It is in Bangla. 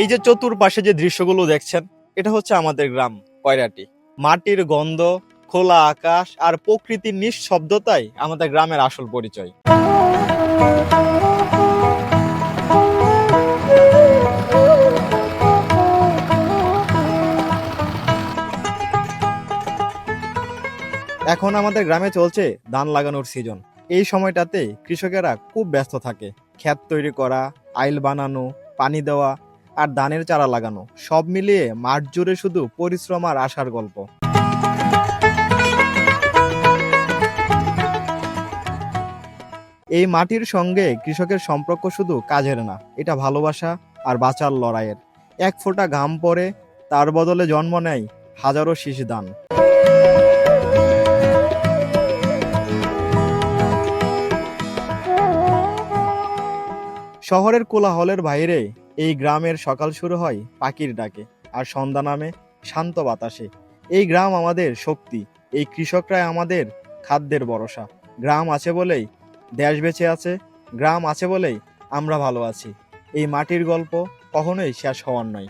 এই যে চতুর্পাশে যে দৃশ্যগুলো দেখছেন, এটা হচ্ছে আমাদের গ্রাম কয়রাটি। মাটির গন্ধ, খোলা আকাশ আর প্রকৃতির নিঃশব্দতাই আমাদের গ্রামের আসল পরিচয়। এখন আমাদের গ্রামে চলছে ধান লাগানোর সিজন। এই সময়টাতে কৃষকেরা খুব ব্যস্ত থাকে। ক্ষেত তৈরি করা, আইল বানানো, পানি দেওয়া আর ধানের চারা লাগানো, সব মিলিয়ে মাঠ জুড়ে শুধু পরিশ্রম আর আশার গল্প। এই মাটির সঙ্গে কৃষকের সম্পর্ক শুধু কাজের না, এটা ভালোবাসা আর বাঁচার লড়াইয়ের। এক ফোঁটা ঘাম পড়ে, তার বদলে জন্ম নেয় হাজারো শীষ ধান। শহরের কোলাহলের বাইরে এই গ্রামের সকাল শুরু হয় পাখির ডাকে, আর সন্ধ্যা নামে শান্ত বাতাসে। এই গ্রাম আমাদের শক্তি, এই কৃষকরাই আমাদের খাদ্যের ভরসা। গ্রাম আছে বলেই দেশ বেঁচে আছে, গ্রাম আছে বলেই আমরা ভালো আছি। এই মাটির গল্প কখনোই শেষ হওয়ার নয়।